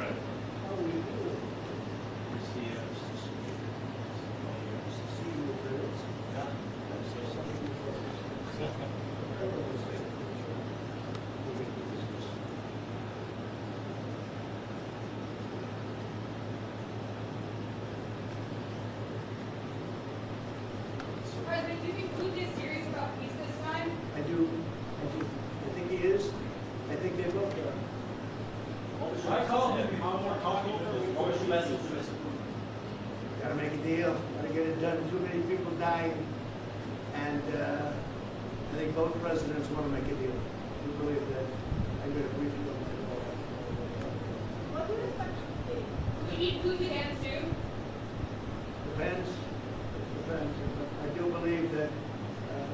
Right. How are you doing? Nice to see you. Nice to see you, friends. Yeah. So something you President, do you think Putin is serious about peace this time? I do. I think he is. I think they both are. I call him. How more talking to this? What was your message to Mr. Putin? Gotta make a deal. Gotta get it done. Too many people dying. And I think both presidents want to make a deal. We believe that. I'm going to brief you on that. What would it like? Do we need Putin again too? Depends. Depends. I do believe that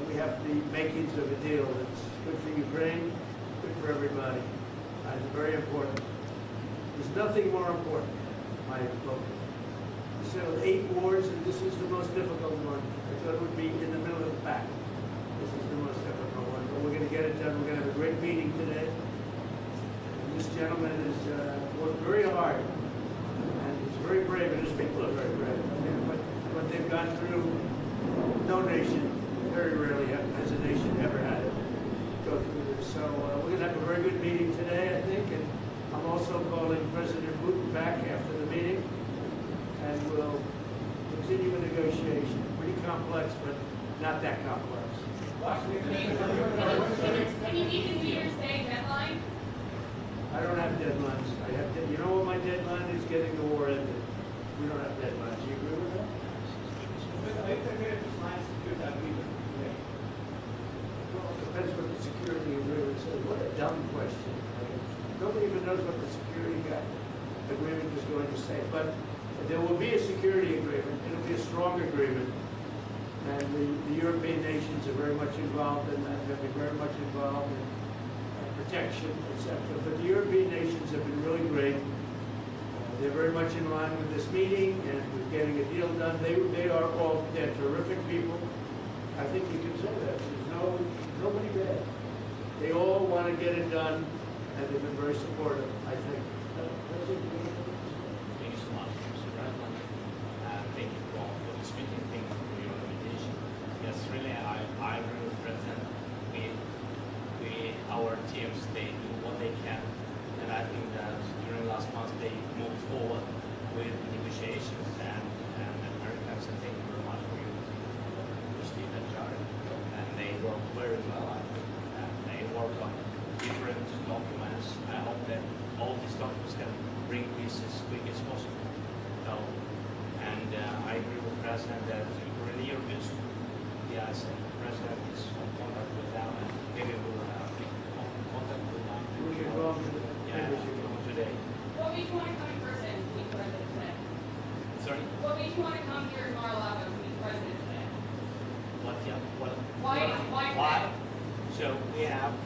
we have the makings of a deal that's good for Ukraine, good for everybody. It's very important. There's nothing more important, in my opinion. We settled 8 wars, and this is the most difficult one. I thought it would be in the middle of the pack. This is the most difficult one. But we're going to get it done. We're going to have a great meeting today. And this gentleman has worked very hard, and he's very brave, and his people are very brave. What they've gone through, no nation, very rarely has a nation ever had it go through this. So we're going to have a very good meeting today, I think, and I'm also calling President Putin back after the meeting, and we'll continue a negotiation. Pretty complex, but not that complex. Can you meet the New Year's Day deadline? I don't have deadlines. You know what my deadline is? Getting the war ended. We don't have deadlines. You agree with that? I think they're going to sign security agreement today. Well, it depends what the security agreement says. What a dumb question. Nobody even knows what the security agreement is going to say. But there will be a security agreement. It'll be a strong agreement. And the European nations are very much involved in that. They'll be very much involved in protection, etc. But the European nations have been really great. They're very much in line with this meeting and with getting a deal done. They're terrific people. I think you can say that. There's nobody bad. They all want to get it done, and they've been very supportive, I think. Thank you so much, Mr. President. Thank you for this meeting. Thank you for your invitation. Yes, really, I agree with President. Our teams, they do what they can. And I think that during last month they moved forward with negotiations and Americans, and thank you very much for you, Steve and Jared. And they work very well, I think. And they work on different documents. I hope that all these documents can bring peace as quick as possible. So, and I agree with the President that Ukrainian President, yes, and the President is in contact with them, and maybe we will have contact with them. We should go on today. Today. What made you want to come in person to meet the President today? Sorry? What made you want to come here in Mar-a-Lago to meet the President today? What? Yeah. What? Why? So we have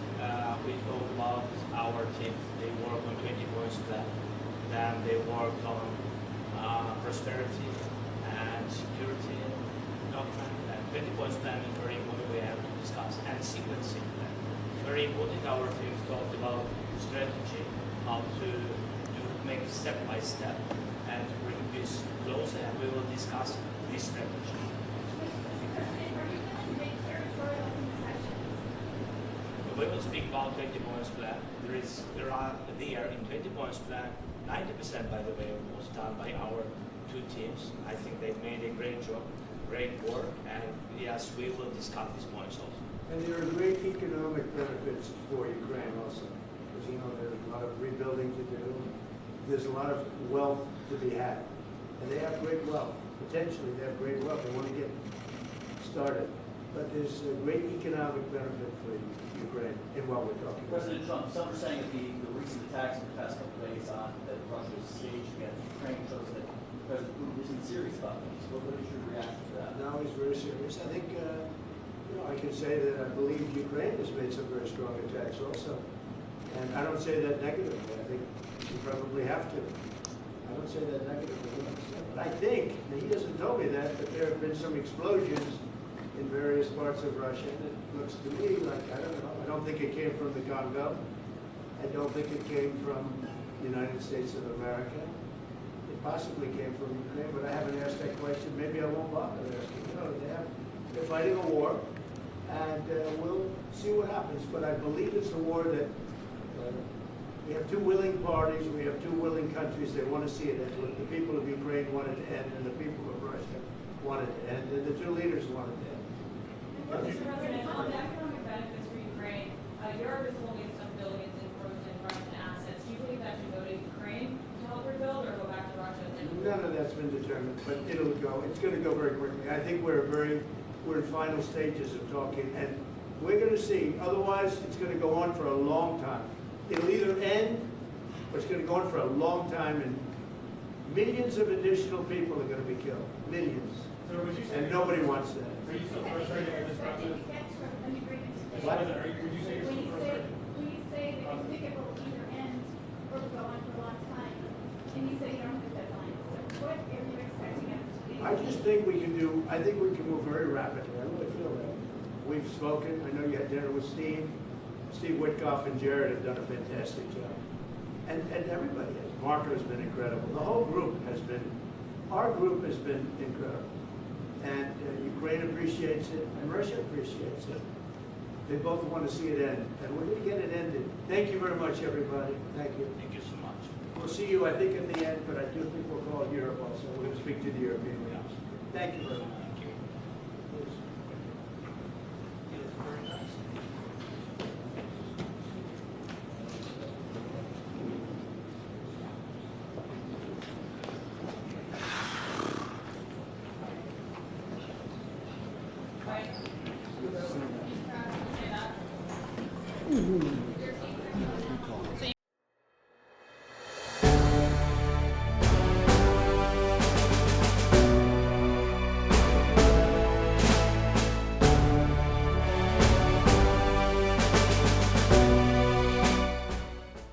we talk about our teams. They work on 20 points plan. Then they work on prosperity and security document. And 20 points plan is very important. We have to discuss and sequencing plan. Very important. Our teams talked about strategy, how to make step by step and to bring this closer, and we will discuss this strategy. We will speak about 20 points plan. There are in 20 points plan, 90% by the way was done by our 2 teams. I think they've made a great job, great work, and yes, we will discuss these points also. And there are great economic benefits for Ukraine also. Because, you know, there's a lot of rebuilding to do. There's a lot of wealth to be had. And they have great wealth. Potentially, they have great wealth. They want to get started. But there's a great economic benefit for Ukraine in what we're talking about. President Trump, some are saying that the recent attacks in the past couple of days on that Russia's staged against Ukraine shows that President Putin isn't serious about this. What is your reaction to that? No, he's very serious. I think, I can say that I believe Ukraine has made some very strong attacks also. And I don't say that negatively. I think you probably have to. I don't say that negatively. But I think, and he hasn't told me that, but there have been some explosions in various parts of Russia. And it looks to me like, I don't know, I don't think it came from the Congo. I don't think it came from the United States of America. It possibly came from Ukraine, but I haven't asked that question. Maybe I won't bother asking. You know, they're fighting a war, and we'll see what happens. But I believe it's a war that we have two willing parties, we have two willing countries. They want to see it end. The people of Ukraine want it to end, and the people of Russia want it to end, and the two leaders want it to end. Mr. President, on the economic benefits for Ukraine, Europe is holding some billions in frozen Russian assets. Do you believe that should go to Ukraine to help rebuild, or go back to Russia? None of that's been determined, but it'll go. It's going to go very quickly. I think we're in final stages of talking, and we're going to see. Otherwise, it's going to go on for a long time. It'll either end, or it's going to go on for a long time, and millions of additional people are going to be killed. Millions. So would you say, And nobody wants that. are you still frustrated with this president? What? Would you say you're still frustrated? When you say that you think it will either end or go on for a long time, and you say you don't have a deadline, so what are you expecting it to be? I just think we can do. I think we can move very rapidly. I really feel that. We've spoken. I know you had dinner with Steve. Steve Witkoff and Jared have done a fantastic job. And everybody has. Marco has been incredible. The whole group has been, our group has been incredible. And Ukraine appreciates it, and Russia appreciates it. They both want to see it end, and we're going to get it ended. Thank you very much, everybody. Thank you. Thank you so much. We'll see you, I think, at the end, but I do think we'll call Europe also. We're going to speak to the European leaders. Thank you very much. Thank you. It was very nice. Right.